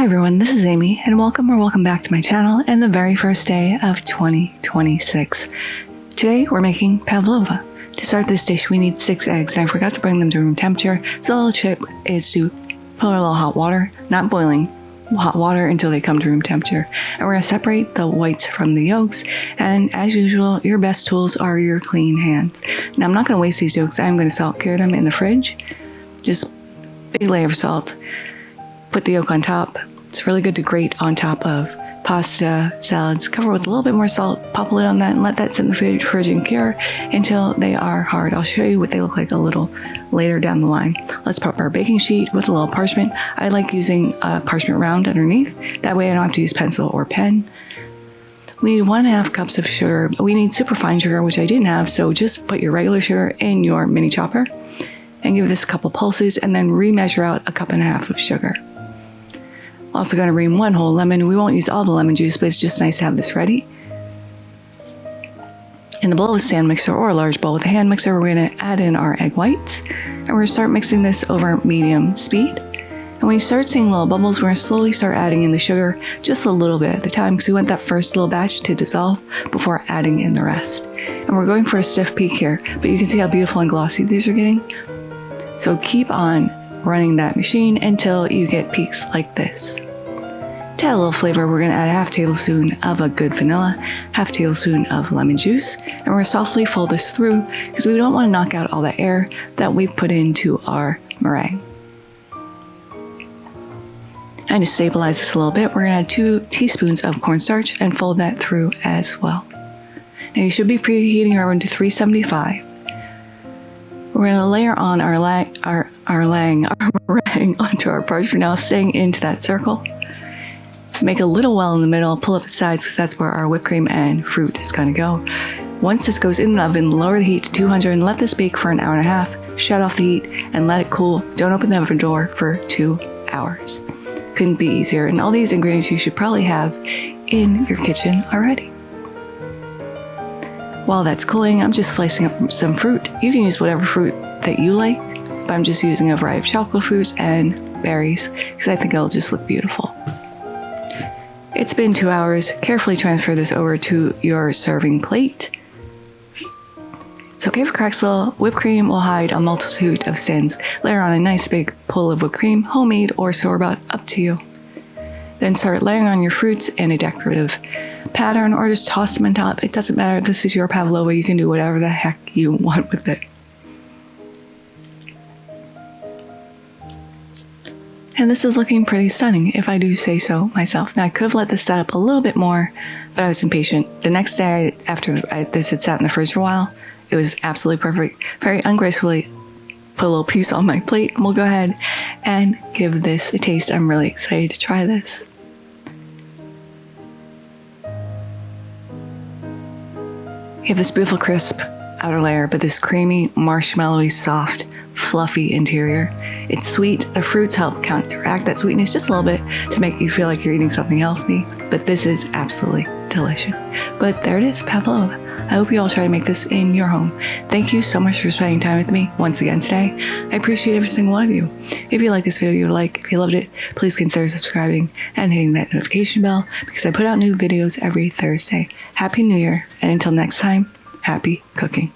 everyone, this is Amy, and welcome back to my channel and the very first day of 2026. Today we're making Pavlova. To start this dish we need 6 eggs, and I forgot to bring them to room temperature, so the little tip is to put a little hot water, not boiling, hot water until they come to room temperature. And we're going to separate the whites from the yolks, and as usual, your best tools are your clean hands. Now I'm not going to waste these yolks, I'm going to salt cure them in the fridge. Just big layer of salt. Put the yolk on top. It's really good to grate on top of pasta, salads. Cover with a little bit more salt, pop a lid on that, and let that sit in the fridge and cure until they are hard. I'll show you what they look like a little later down the line. Let's prep our baking sheet with a little parchment. I like using a parchment round underneath. That way I don't have to use pencil or pen. We need 1.5 cups of sugar. We need super fine sugar, which I didn't have, so just put your regular sugar in your mini chopper and give this a couple pulses, and then remeasure out 1.5 cups of sugar. Also going to ream 1 whole lemon. We won't use all the lemon juice, but it's just nice to have this ready. In the bowl with a stand mixer or a large bowl with a hand mixer, we're going to add in our egg whites, and we're going to start mixing this over medium speed. And when you start seeing little bubbles, we're going to slowly start adding in the sugar, just a little bit at a time, because we want that first little batch to dissolve before adding in the rest. And we're going for a stiff peak here, but you can see how beautiful and glossy these are getting. So keep on running that machine until you get peaks like this. To add a little flavor, we're going to add 1/2 tablespoon of a good vanilla, 1/2 tablespoon of lemon juice, and we're going to softly fold this through because we don't want to knock out all the air that we've put into our meringue. And to stabilize this a little bit, we're going to add 2 teaspoons of cornstarch and fold that through as well. Now you should be preheating your oven to 375. We're going to layer on our meringue onto our parchment, now staying into that circle. Make a little well in the middle, pull up the sides because that's where our whipped cream and fruit is going to go. Once this goes in the oven, lower the heat to 200 and let this bake for 1.5 hours. Shut off the heat and let it cool. Don't open the oven door for 2 hours. Couldn't be easier, and all these ingredients you should probably have in your kitchen already. While that's cooling, I'm just slicing up some fruit. You can use whatever fruit that you like, but I'm just using a variety of tropical fruits and berries because I think it'll just look beautiful. It's been 2 hours. Carefully transfer this over to your serving plate. It's okay for cracks. Little whipped cream will hide a multitude of sins. Layer on a nice big pull of whipped cream, homemade or store-bought, up to you. Then start layering on your fruits in a decorative pattern, or just toss them on top. It doesn't matter. This is your Pavlova. You can do whatever the heck you want with it. And this is looking pretty stunning, if I do say so myself. Now I could have let this set up a little bit more, but I was impatient. The next day, after this had sat in the fridge for a while, it was absolutely perfect. Very ungracefully put a little piece on my plate, and we'll go ahead and give this a taste. I'm really excited to try this. You have this beautiful crisp outer layer, but this creamy, marshmallowy, soft, fluffy interior. It's sweet. The fruits help counteract that sweetness just a little bit to make you feel like you're eating something healthy, but this is absolutely delicious. But there it is, Pavlova. I hope you all try to make this in your home. Thank you so much for spending time with me once again today. I appreciate every single one of you. If you like this video, if you loved it, please consider subscribing and hitting that notification bell because I put out new videos every Thursday. Happy New Year, and until next time, happy cooking.